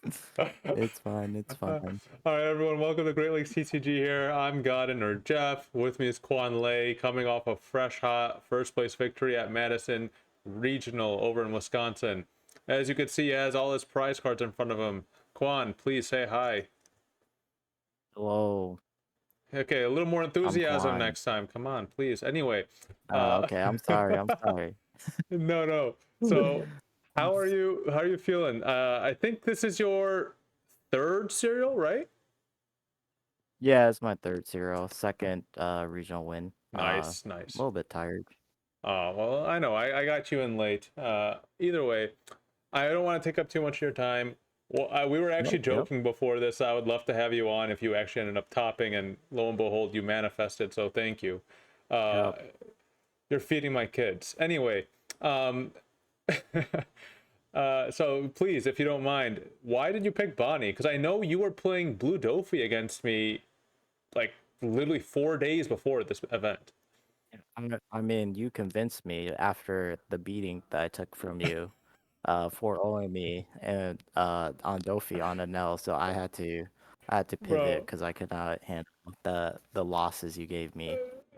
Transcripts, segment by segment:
It's fine. It's All fine. right, everyone, welcome to GreatLakes-TCG here. I'm Godin, or Jeff. With me is Quan coming off a fresh, hot first place victory at Madison Regional over in Wisconsin. As you can see, he has all his prize cards in front of him. Quan, please say hi. Hello, Okay, a little more I'm enthusiasm Quan. next time. Come on, please. Anyway, uh, Okay, I'm sorry. I'm sorry. no. So, how are you? How are you feeling? I think this is your third serial, right? Yeah, it's my third zero, second regional win. A Nice, nice. little bit tired. Oh, well, I know. I got you in late. Either way, I don't want to take up too much of your time. Well, we were Yep, actually yep, joking before this. I would love to have you on if you actually ended up topping, and lo and behold, you manifested. So thank you. Uh, yep. you're feeding my kids. Anyway, um, so please, if you don't mind, why did you pick Bonney? Because I know you were playing Blue Dofi against me like literally 4 days before this event. I mean, you convinced me after the beating that I took from you, for owing me and on Dofi on a Nell, so I had to pivot Bro, because I could not handle the losses you gave me.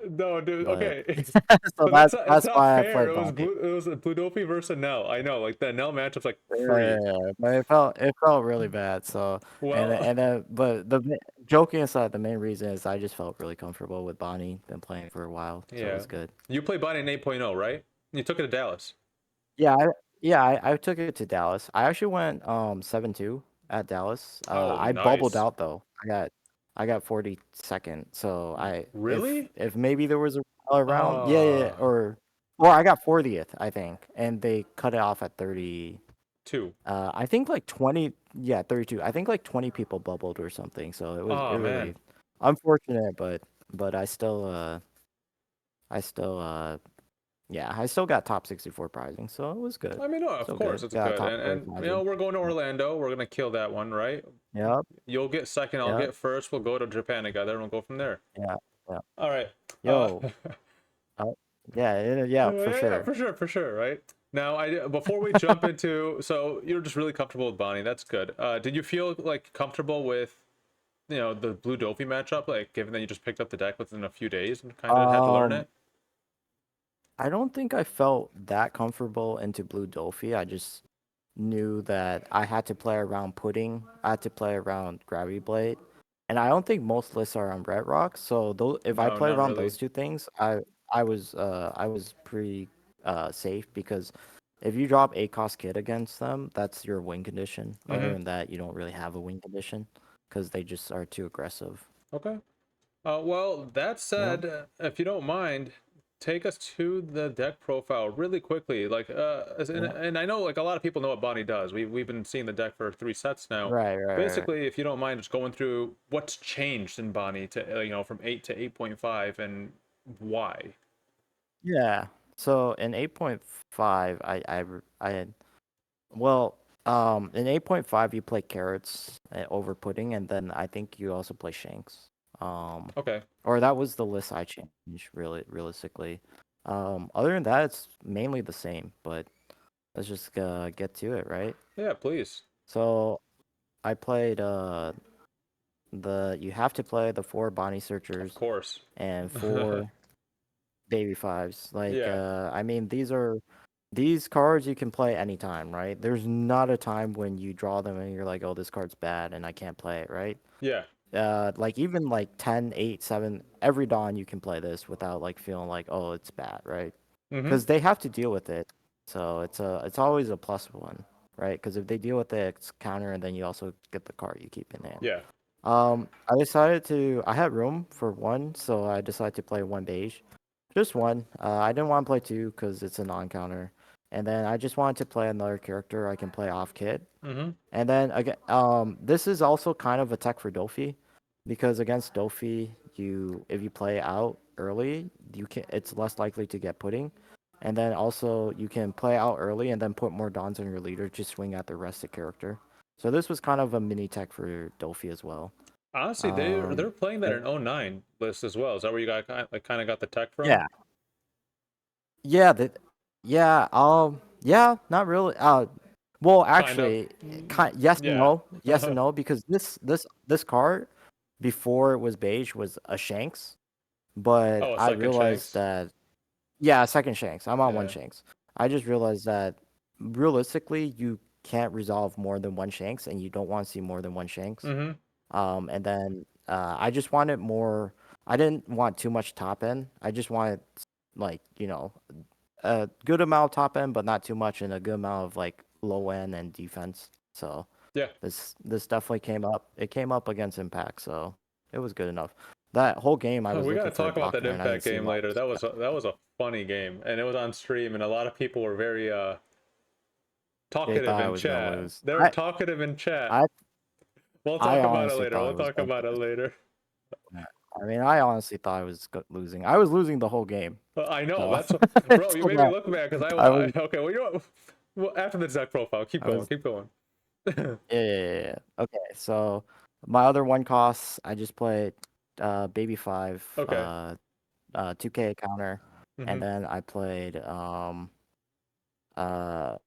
no, dude. But Okay, so but that's it's that's not why I fair. played Bonney. It was a Bludopi versus Nell. I know, like the Nell matchup's like free. Yeah, but it felt really bad. So Well, but joking aside, the main reason is I just felt really comfortable with Bonnie. Been playing for a while, so it yeah. was good. You play Bonnie in 8.0, right? You took it to Dallas. Yeah, I took it to Dallas. I actually went 7-2 at Dallas. Oh, I bubbled nice. out though. I got 42nd. So I Really? if maybe there was a round, yeah, Uh, or I got 40th, I think, and they cut it off at 30. two. I think like 20, yeah, 32. I think like 20 people bubbled or something. So it Oh really man. unfortunate, but I still yeah, I still got top 64 prizing, so it was good. I mean, no, of Still course good. it's Got good, top four and you know prizing. we're going to Orlando. We're gonna kill that one, right? Yep, You'll get second. I'll yep, get first. We'll go to Japan together, and we'll go from there. yeah, yeah. All right. Uh, Yo, uh, yeah, for yeah, sure. for sure, right? Now, I before we jump into, so you're just really comfortable with Bonnie. That's good. Did you feel like comfortable with, the Blue Dofi matchup? Like, given that you just picked up the deck within a few days and kind of had to learn Um, it. I don't think I felt that comfortable into Blue Dolphy. I just knew that I had to play around Pudding. I had to play around Gravity Blade. And I don't think most lists are on Red Rock. So those, if I No, play not around really. those two things, I was pretty safe because if you drop a cost kit against them, that's your win condition. Other Mm-hmm. than that, you don't really have a win condition because they just are too aggressive. Okay. Well, that Yep. said, if you don't mind, take us to the deck profile really quickly. Like, Yeah. and I know like a lot of people know what Bonnie does. We've been seeing the deck for 3 sets now. Right. Basically, if you don't mind, just going through what's changed in Bonnie to from 8 to 8.5 and why. Yeah. So in 8.5, I had well, in 8.5 you play carrots over pudding, and then I think you also play shanks. Um, Okay. or that was the list I changed really realistically. Other than that, it's mainly the same. But let's just get to it, right? Yeah, please. So I played you have to play the four Bonnie Of searchers course. and four baby fives. Like, Yeah. I mean, these cards you can play anytime, right? There's not a time when you draw them and you're like, oh, this card's bad and I can't play it, right? Yeah. Like even like 10, 8, 7, every dawn you can play this without like feeling like, oh, it's bad, right? Mm-hmm. Because they have to deal with it. So it's always a plus one, right? Because if they deal with it, it's counter and then you also get the card you keep in hand. Yeah. I had room for one, so I decided to play one beige. Just one. I didn't want to play two because it's a non-counter. And then I just wanted to play another character I can play off kit. Mm-hmm. And then again, this is also kind of a tech for Dofi, because against Dofi, if you play out early, it's less likely to get pudding. And then also you can play out early and then put more dons on your leader to swing at the rest of the character. So this was kind of a mini tech for Dofi as well. Honestly, they're Um, playing that yeah, in '09 list as well. Is that where you got kind of got the tech from? yeah, yeah, yeah. Not really. Well, Kind of. actually, yes and Yeah. no, yes and no, because this card before it was beige was a Shanks, but Oh, a I second realized Shanks. that yeah, second Shanks. I'm on one Yeah. Shanks. I just realized that realistically, you can't resolve more than one Shanks, and you don't want to see more than one Shanks. Mm-hmm. And then I just wanted more. I didn't want too much top end. I just wanted like a good amount of top end, but not too much, and a good amount of like low end and defense. So Yeah. this definitely came up. It came up against Impact, so it was good enough. That whole game, I was We looking gotta for a talk about that blocker, and I didn't Impact see game one. later. That was a funny game, and it was on stream, and a lot of people were very They talkative thought I in was gonna chat. lose. They were talkative in chat. I We'll I talk about it honestly later. thought We'll it was talk going about it later. to. I mean, I honestly thought I was losing. I was losing the whole game. I know So that's bro. You so made me that look bad because I was okay. Well, you know what? Well, after the Zach profile, keep I going. was Keep going. yeah. Okay, so my other one costs, I just played Baby 5, Okay. 2K counter, and Mm-hmm. then I played uh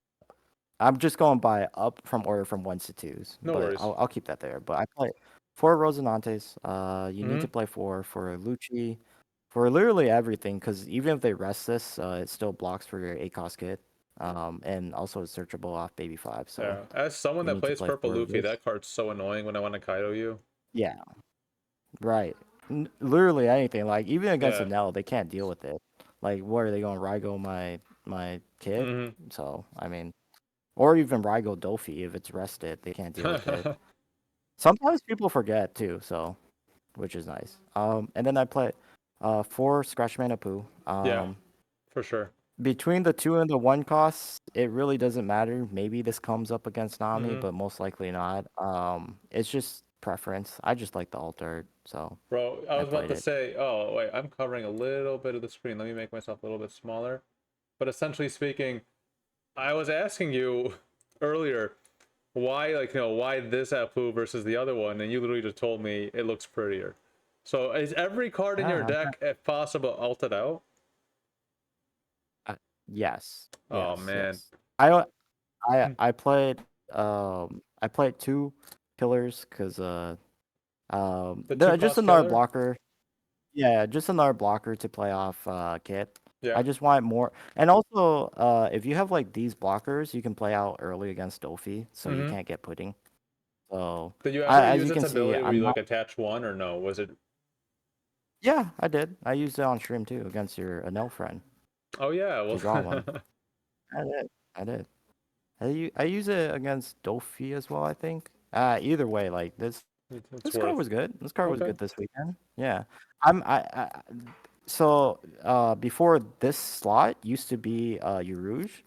I'm just going by up from order from ones to twos, No but worries. I'll keep that there. But I play four Rosinantes. You need to Mm-hmm. play four for Lucci, for literally everything, because even if they rest this, it still blocks for your ACOS kit. And also it's searchable off Baby 5, so Yeah. As someone you that need to plays play Purple four of Luffy, this. that card's so annoying when I want to Kaido you. Yeah, right. Literally anything. Like even against Yeah. a Nell, they can't deal with it. Like what are they going to Rygo my kit? Mm-hmm. So I mean, or even Rygo Dofi if it's rested, they can't deal with it. Sometimes people forget too, so which is nice. And then I play four Scratchmen Apoo. Yeah, for sure. Between the two and the one costs, it really doesn't matter. Maybe this comes up against Nami, Mm-hmm. but most likely not. It's just preference. I just like the alter, so Bro, I I was about played to it. say, oh wait, I'm covering a little bit of the screen. Let me make myself a little bit smaller. But essentially speaking, I was asking you earlier why, like, why this Apoo versus the other one, and you literally just told me it looks prettier. So is every card in your Ah, deck, if possible, alted out? uh, yes, Oh yes, man. yes. I I played I played two killers because The two just cost another killer? blocker. Yeah, just another blocker to play off Kit. Yeah. I just want more, and also if you have like these blockers, you can play out early against Dofi, so you Mm-hmm. can't get pudding. So Did you ever as use you its can see, ability where I'm you like not. attach one or no? Was it Yeah, I did. I used it on stream too against your Anel friend Oh yeah, to well draw one. I did. I did. I use it against Dofi as well, I think. Either way, like it's this card worth. was good. This card was Okay. good this weekend. Yeah. I so before this slot used to be Urouge,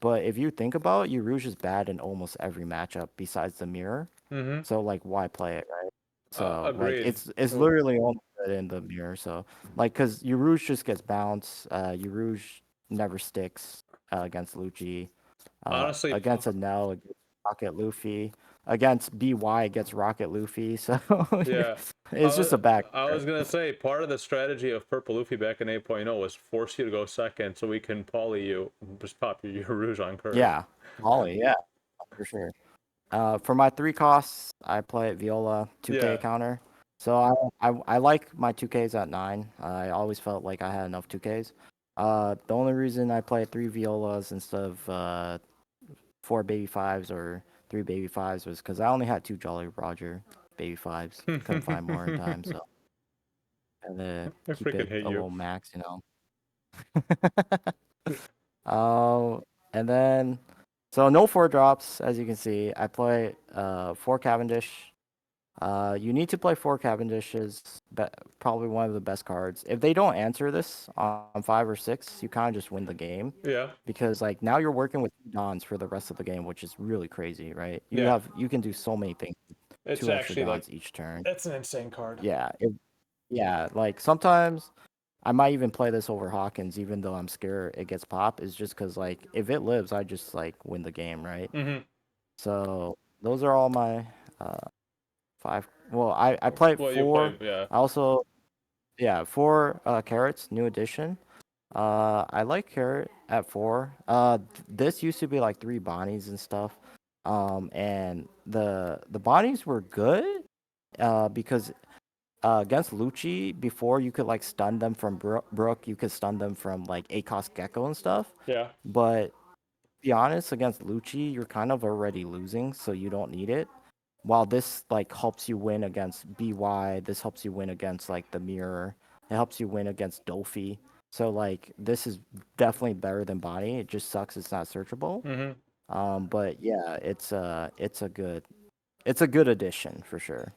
but if you think about it, Urouge is bad in almost every matchup besides the mirror. Mm-hmm. So like why play it, right? So like Agreed. it's Well, literally only good in the mirror. So like cuz Urouge just gets bounced, Urouge never sticks against Lucci. honestly, Against Anel, it gets Rocket Luffy. Against BY, it gets Rocket Luffy. So yeah. it's just a back. I was gonna say part of the strategy of Purple Luffy back in 8.0 was force you to go second so we can poly you, just pop your Rouge on curve. Yeah, Ollie, yeah, for sure. For my three costs, I play Viola 2K Yeah. counter. So I like my 2Ks at 9. I always felt like I had enough 2Ks. The only reason I play three Violas instead of four Baby 5's or three Baby 5's was because I only had two Jolly Roger Baby 5's. Couldn't find more in time, so I had to I keep freaking it hate a you. little max, Um, and then, so no four drops, as you can see. I play four Cavendish. You need to play four Cavendishes. Probably one of the best cards. If they don't answer this on 5 or 6, you kind of just win the game Yeah. because like now you're working with two Dons for the rest of the game, which is really crazy, right? Yeah. You can do so many things. It's Two extra actually like Dons each turn. it's an insane card. Yeah, yeah. Like sometimes I might even play this over Hawkins, even though I'm scared it gets pop. Is just because like if it lives, I just like win the game, right? Mm-hmm. So those are all my five. Well, I played Well, you four. play, yeah. I also yeah four carrots, new edition. I like carrot at four. This used to be like three Bonnies and stuff. And the Bonnies were good, because against Lucci, before you could like stun them from Brook, you could stun them from like 8-cost Gecko and stuff. Yeah. But to be honest, against Lucci, you're kind of already losing, so you don't need it. While this like helps you win against BY, this helps you win against like the Mirror. It helps you win against Dofi. So like this is definitely better than Bonney. It just sucks it's not searchable. But yeah, it's a good addition for sure.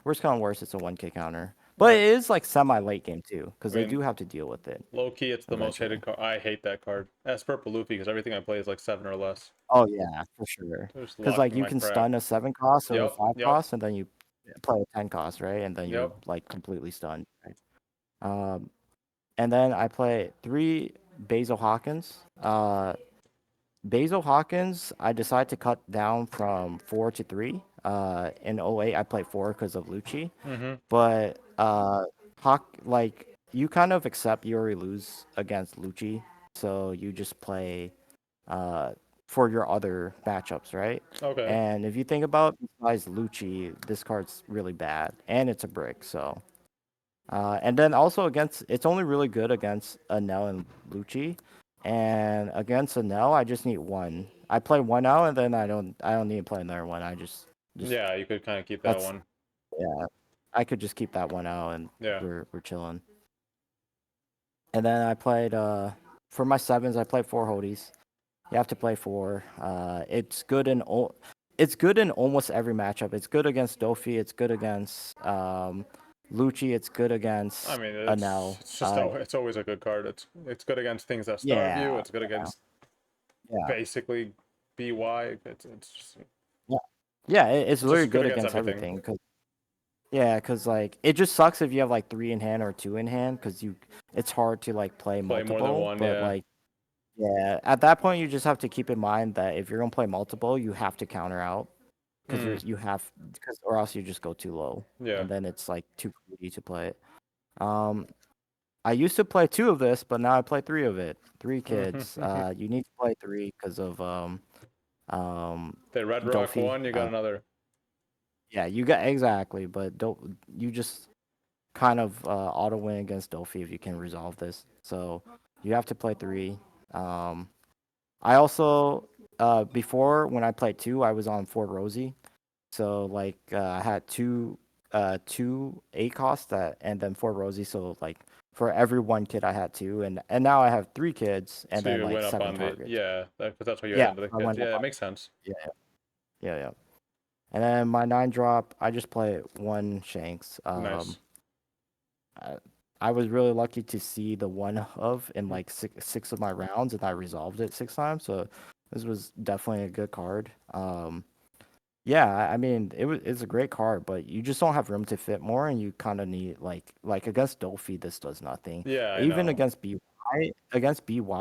Worst come worst, it's a 1K counter. But it is like semi late game too, because they do have to deal with it. Low key, it's the most hated card. I hate that card. As per Luffy, because everything I play is like 7 or less. Oh yeah, for sure. Because like you can stun a 7 cost or a 5 cost, and then you play a 10 cost, right? And then you're like completely stunned. Right? And then I play 3 Basil Hawkins. Basil Hawkins, I decided to cut down from 4 to 3. In 08, I played 4 because of Lucci. But like you kind of accept you already lose against Lucci, so you just play for your other matchups, right? Okay. And if you think about besides Lucci, this card's really bad, and it's a brick, so. And then also it's only really good against Anel and Lucci. And against Anel, I just need 1. I play 1 out, and then I don't need to play another one. I just yeah, you could kind of keep that one. Yeah, I could just keep that 1 out, and yeah, we're chilling. And then I played for my 7s. I played 4 Hodys. You have to play 4. It's good in almost every matchup. It's good against Dofi. It's good against Lucci. It's good against Anel. It's just it's always a good card. It's good against things that starve you. It's good against basically BY. It's just, it's literally good against everything. Cause like it just sucks if you have like 3 in hand or 2 in hand, cause it's hard to like play multiple. More than one, but like at that point you just have to keep in mind that if you're gonna play multiple, you have to counter out, because or else you just go too low. And then it's like too greedy to play it. I used to play 2 of this, but now I play 3 of it. 3 kids. You need to play 3 because of the Red Rock Dofi. one. You got another. Yeah, you got exactly, but you just kind of auto win against Dofi if you can resolve this. So you have to play 3. I also before when I played 2, I was on 4 Rosie. So like I had 2 8 costs and then 4 Rosie. So like for every 1 kid I had 2, and now I have 3 kids and so then you like went 7 up on targets. that's what you had. Yeah, it makes sense. Yeah. And then my 9 drop, I just play 1 Shanks. Nice. I was really lucky to see the 1 of in like 6 of my rounds, and I resolved it 6 times. So this was definitely a good card. Yeah, I mean it's a great card, but you just don't have room to fit more, and you kind of need like against Dofi, this does nothing. Yeah, even against BY,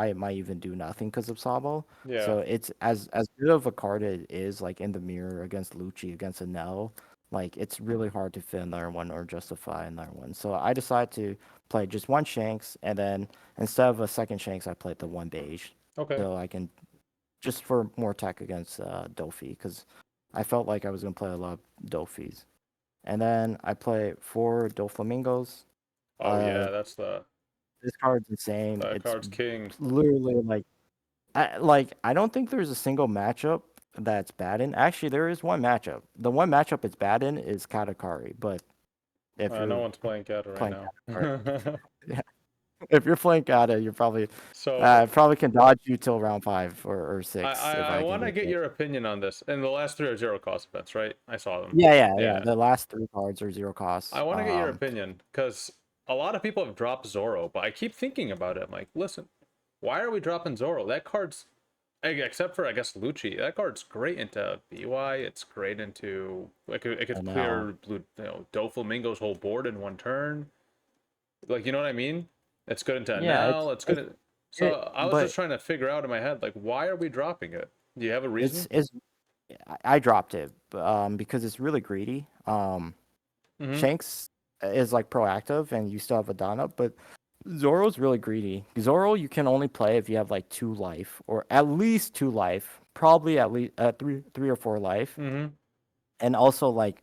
it might even do nothing because of Sabo. Yeah. So it's as good of a card it is like in the mirror against Lucci, against Anel. Like it's really hard to fit another one or justify another one. So I decided to play just 1 Shanks, and then instead of a second Shanks, I played the 1 Bege. Okay. So I can just for more tech against Dofi, because I felt like I was gonna play a lot of Dofis. And then I play 4 Doflamingos. Oh yeah, that's this card's insane. That card's king. Literally I don't think there's a single matchup that's bad in. Actually, there is one matchup. The one matchup it's bad in is Katakari, but if no one's playing Kata right now. If you're playing Kata, you're probably probably can dodge you till round 5 or 6. I want to get your opinion on this. And the last 3 are 0 cost events, right? I saw them. Yeah. The last 3 cards are 0 cost. I want to get your opinion, because a lot of people have dropped Zoro, but I keep thinking about it. I'm like, listen, why are we dropping Zoro? That card's, except for I guess Lucci, that card's great into BY. It's great into it could clear Doflamingo's whole board in 1 turn. Like, you know what I mean? It's good into Anel. It's good. So I was just trying to figure out in my head, like, why are we dropping it? Do you have a reason? I dropped it because it's really greedy. Shanks is like proactive, and you still have a Don up, but Zoro's really greedy. Zoro you can only play if you have like 2 life, or at least 2 life, probably at least three or four life. Mm-hmm. And also, like,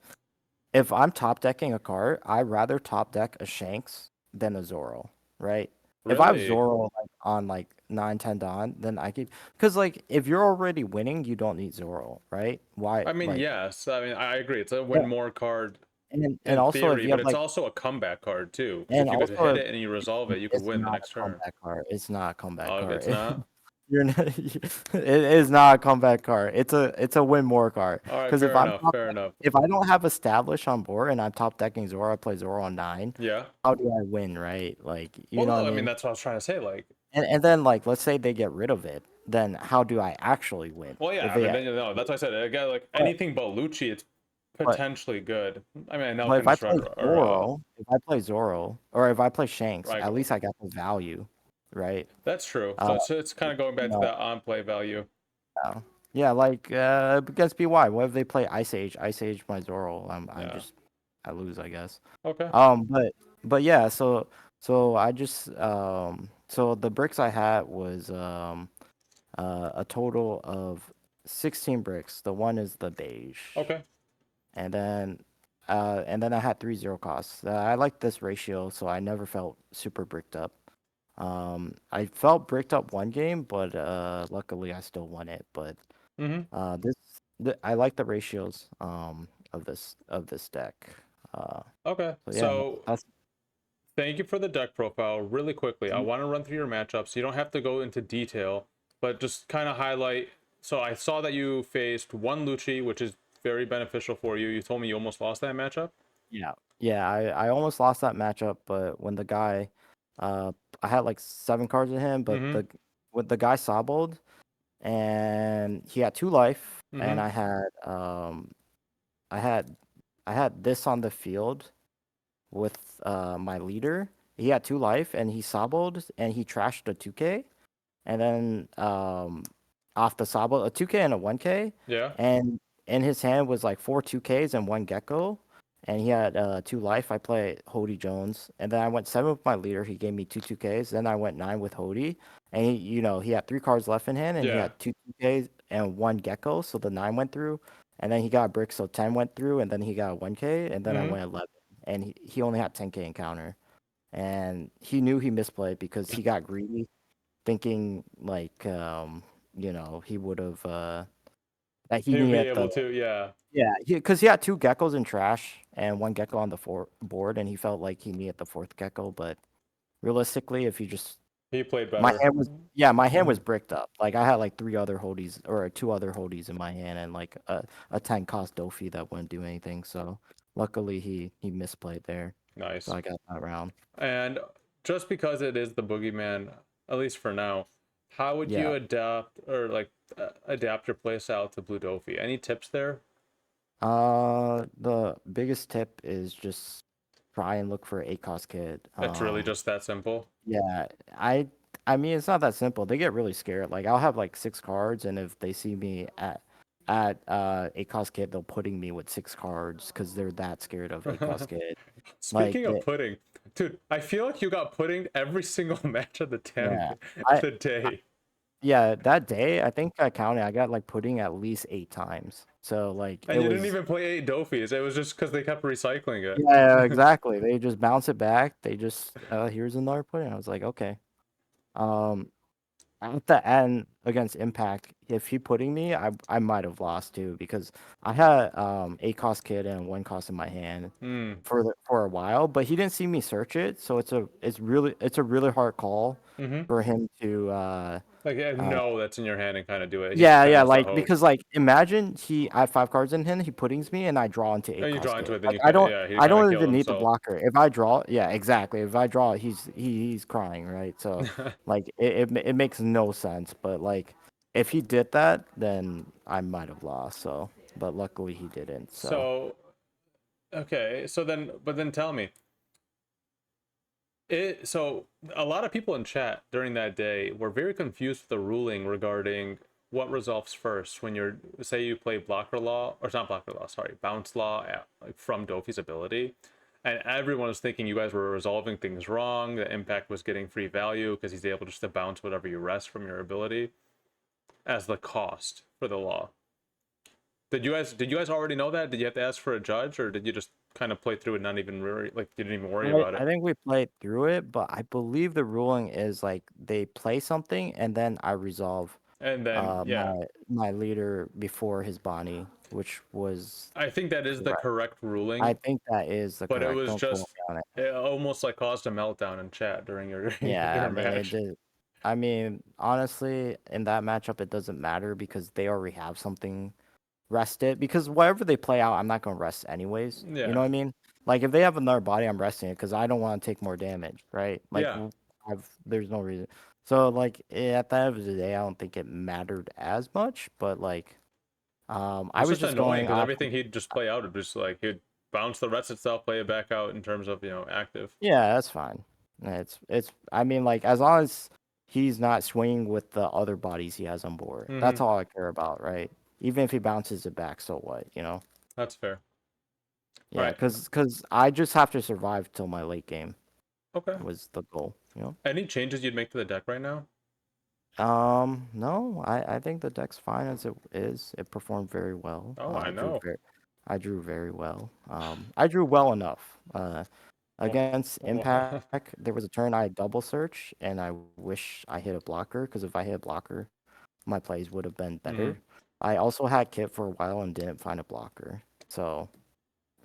if I'm top decking a card, I'd rather top deck a Shanks than a Zoro, right? If I have Really? Zoro like, on like 9-10 Don, then I keep, because like if you're already winning, you don't need Zoro, right? Why I mean, like yes. I mean, I agree. It's a yeah, win more card and in also if theory, you but have it's like also a comeback card too. Because and if you could also hit it and you resolve it, you could it's win the not next a turn. comeback card. It's not a comeback Oh, it's card. not. You're not, it is not a comeback card. It's a win more card. All right, Because fair enough. Fair enough. if I don't have established on board and I'm top decking Zoro, I play Zoro on 9. Yeah. How do I win, right? Like, you Well, know what I no, I mean mean? that's what I was trying to say. Like, And then like let's say they get rid of it, then how do I actually win? well, yeah. If I mean, they then, no, that's why I said again. Like but anything but Lucci, it's but potentially good. I mean, I know but if I Condition play or Zoro, or if I play Shanks, like at least I got the value, right? that's true. Uh, So it's kind of going you back to know, that on play value. yeah, like against BY, what if they play Ice Age? Ice Age my Zoro, Yeah. I lose, I guess. Okay. But yeah, so I just so the bricks I had was a total of 16 bricks. The one is the beige. Okay. And then I had 3-0 costs. I like this ratio, so I never felt super bricked up. I felt bricked up one game, but luckily I still won it. But Mm-hmm. I like the ratios of this deck. Okay. So yeah, So that's thank you for the deck profile. Really quickly, I mm, want to run through your matchups. You don't have to go into detail, but just kind of highlight. So I saw that you faced one Lucci, which is very beneficial for you. You told me you almost lost that matchup. yeah. I almost lost that matchup, but when the guy, uh, I had like 7 cards in him, but Mm-hmm. when the guy sawballed and he had 2 life, and Mm-hmm. I had I had this on the field with my leader. He had 2 life and he sawballed and he trashed a 2K, and then off the sawball a 2K and a 1K, Yeah. and in his hand was like 4 2Ks and 1 gecko, and he had 2 life. I play Hody Jones, and then I went 7 with my leader. He gave me 2 2Ks. Then I went 9 with Hody, and he had 3 cards left in hand, and he Yeah. had 2 2Ks and 1 gecko, so the 9 went through, and then he got a brick, so 10 went through, and then he got a 1K, and then I Mm-hmm. went 11, and he only had 10K encounter, and he knew he misplayed because he got greedy, thinking like he would have that he He'll be needed the able to. Yeah. yeah, because he had 2 geckos in trash and 1 gecko on the board, and he felt like he needed the 4th gecko. But realistically, if you just He played my better. hand was yeah, my hand Mm-hmm. was bricked up. Like I had like 3 other Hodies or 2 other Hodies in my hand, and like a 10 cost Dofi that wouldn't do anything. So luckily he misplayed there, so Nice. I got that round. And just because it is the boogeyman, at least for now, how would Yeah. you adapt or like adapt your playstyle to Blue Dofi? Any tips there? The biggest tip is just try and look for a cost kid. It's really just that simple. Yeah, I mean it's not that simple. They get really scared. Like I'll have like 6 cards, and if they see me at a cost kid, they'll putting me with 6 cards because they're that scared of a cost kid. Like Speaking of pudding, dude, I feel like you got pudding every single match of yeah, I the day. yeah, that day I think I counted. I got like pudding at least 8 times. So like it And you didn't was even play 8 Dofies. It was just because they kept recycling yeah, it. exactly. They just bounce it back. They just here's another pudding. I was like okay. Um, At the end against Impact, if he putting me, I might have lost too because I had 8 cost kid and 1 cost in my hand Hmm. for a while, but he didn't see me search it, so it's a really hard call Mm-hmm. for him to Like, yeah, uh no, that's in your hand and kind of do it. He just yeah, kind of yeah, has to like hope. because like imagine I have 5 cards in hand, he puttings me and I draw into And eight you draw cost into kid. it, then Like you can, yeah, he I kind of don't killed even need the himself. blocker. If I draw, yeah, exactly. If I draw, he's crying, right? So like it makes no sense. But like if he did that, then I might have lost. So but luckily he didn't. So So, okay, so then, but then tell me, so a lot of people in chat during that day were very confused with the ruling regarding what resolves first when you're, say you play blocker law, or it's not blocker law, sorry, bounce law like from Dofi's ability, and everyone was thinking you guys were resolving things wrong, that Impact was getting free value because he's able just to bounce whatever you rest from your ability. as the cost for the law. Did you guys already know that? Did you have to ask for a judge, or did you just kind of play through it, not even worry, like you didn't even worry about I it? think we played through it, but I believe the ruling is like they play something and then I resolve And then yeah, my leader before his Bonney, which was I think that is the correct. correct I ruling, think that is the but it correct. was Don't quote just me on it. it almost like caused a meltdown in chat during your Yeah, I your mean it match. did. I mean, honestly, in that matchup, it doesn't matter because they already have something rested. Because whatever they play out, I'm not gonna rest anyways. You know Yeah, what I mean? Like if they have another body, I'm resting it because I don't want to take more damage, right? Like yeah. there's no reason. So like at the end of the day, I don't think it mattered as much. But like, I It's was just just annoying going because off. everything he'd just play out, it just like he'd bounce the rest itself, play it back out in terms of active. Yeah, that's fine. It's. I mean, like as long as he's not swinging with the other bodies he has on board, Mm-hmm. that's all I care about, right? Even if he bounces it back, so what, you know? That's fair. All Yeah, right. because I just have to survive till my late game Okay. was the goal, you know? Any changes you'd make to the deck right now? No, I think the deck's fine as it is. It performed very well. Oh, I know. I drew very well. I drew well enough. Well, Against well, Impact, there was a turn I double search, and I wish I hit a blocker because if I hit a blocker, my plays would have been hmm better. I also had Kit for a while and didn't find a blocker, so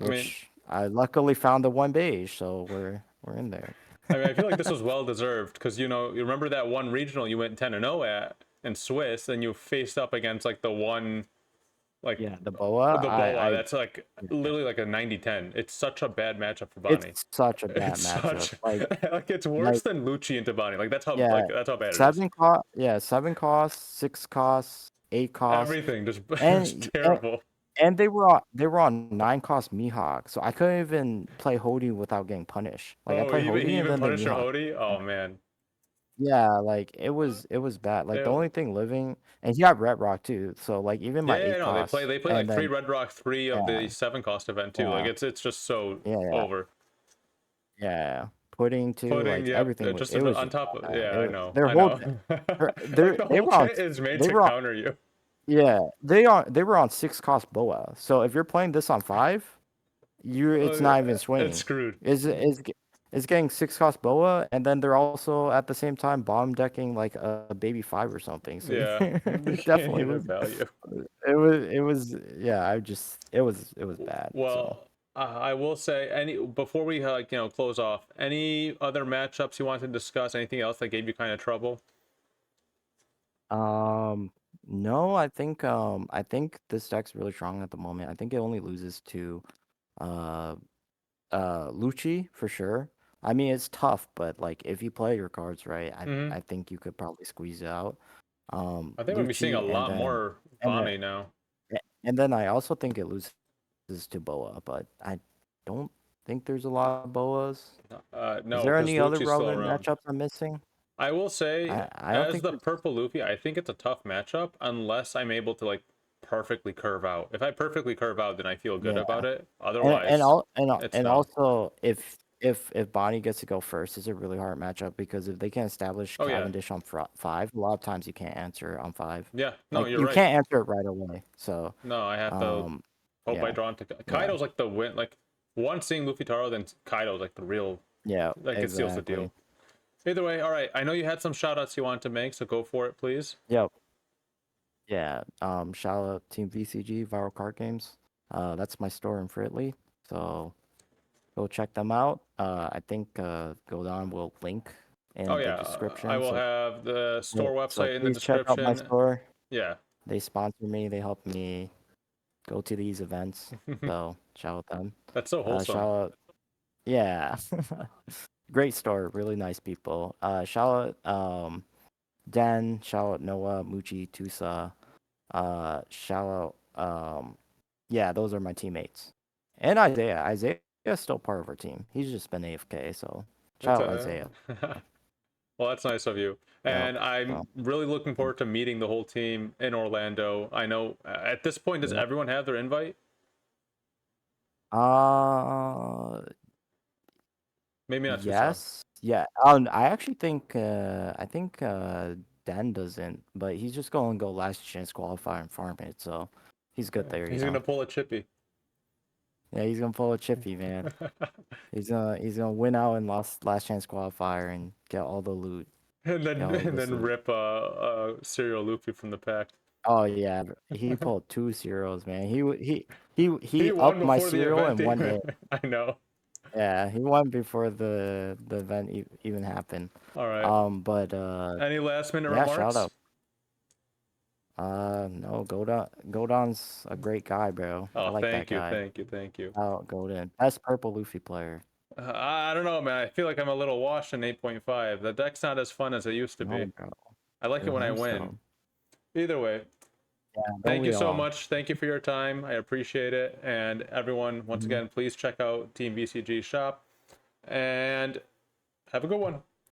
I mean, which I luckily found the one beige, so we're in there. I feel like this was well deserved because you remember that one regional you went 10-0 at in Swiss, and you faced up against like the one like Yeah, the boa, the Boa. I That's like literally like a 90-10. It's such a bad matchup for Bonney. it's such a bad It's matchup. such like it's worse Like than Lucci into Bonney. Like yeah, that's how bad it is. seven costs, six costs, eight costs, Everything just it's and terrible. and they were on 9 cost Mihawk, so I couldn't even play Hody without getting punished. Like I Oh, play he Hody and even then they punished your Mihawk. Hody. Oh man. Yeah, like it was bad. Like the It, only thing living, and he got Red Rock too. So like even my yeah, eight no, costs, they play and like three then Red Rock, three of yeah, the 7 cost event too. Like yeah, it's just so yeah, over. yeah, pudding too. Pudding, Like yep. everything was Just it was on just top of bad. yeah, It I was, know, their I whole know. Like the they whole were on kit is made they to were on counter you. yeah they were on 6 cost Boa. So if you're playing this on 5, it's not even It's swinging. screwed. Is getting 6 cost Boa, and then they're also at the same time bomb decking like a baby 5 or something. So Yeah, you you're can't definitely even losing. value. It was yeah. It was bad. So Well, I will say any before we close off. Any other matchups you want to discuss? Anything else that gave you kind of trouble? um no, I think this deck's really strong at the moment. I think it only loses to uh Lucci for sure. I mean it's tough, but like if you play your cards right, Hmm I think you could probably squeeze it out. I think we'll be seeing a Lucci lot more and then Bonnie now. and then I also think it loses to Boa, but I don't think there's a lot of Boas. Is No, there because any other Lucci's still relevant around. matchups I'm missing? I will say, I don't as think the there's purple Luffy, I think it's a tough matchup unless I'm able to like perfectly curve out. If I perfectly curve out, then I feel good yeah. about it. Otherwise, it's And tough. also if Bonnie gets to go first, it's a really hard matchup because if they can establish Oh yeah, Cavendish on 5, a lot of times you can't answer on 5. yeah. No, Like you're you right. can't answer it right away. So No, I have to um hope I yeah, draw into yeah, Kaido's like the win. Like one seeing Luffy Taro, then Kaido's like the real yeah, like it seals the exactly. deal. Either way, all right. I know you had some shout outs you wanted to make, so go for it, please. Yep. Yeah. Shout out Team VCG, Viral Card Games. That's my store in Fritley. So go check them out. I think Godon will link Oh in the yeah, I description. will have the store So website in the please check out my description. store. Yeah. They sponsor me. They help me go to these events. So shout out them. That's so wholesome. Shout out, yeah, great store. Really nice people. Shout out Dan. Shout out Noah, Muchi, Tusa. Shout out yeah, those are my teammates. And Isaiah. Isaiah's still part of our team. He's just been AFK. So That's shout out Isaiah. well, that's nice of you. Yeah. And I'm So, really looking forward to meeting the whole team in Orlando. I know at this point, does yeah. everyone have their invite? Uh, Maybe not Tucson. yes. Yeah. I actually think Den doesn't, but he's just going to go last chance qualify and farm it, so he's good there. He's gonna pull a chippy. Yeah, he's gonna pull a chippy, man. he's gonna win out in last chance qualifier and get all the loot. And then loot. rip a serial Luffy from the pack. Oh yeah, he pulled 2 cereals, man. He won upped my before the cereal event in one day. I know. Yeah, he won before the event even happened. All right. But Any last minute yeah, remarks? shout out. No, Godon's a great guy, bro. I like that guy. Thank you. Oh, Godon, best purple Luffy player. I don't know, man. I feel like I'm a little washed in 8.5. The deck's not as fun as it used to be. Bro. I like it when I win. Either way, thank you so much. Thank you for your time. I appreciate it. And everyone, once again, please check out Team BCG shop and have a good one.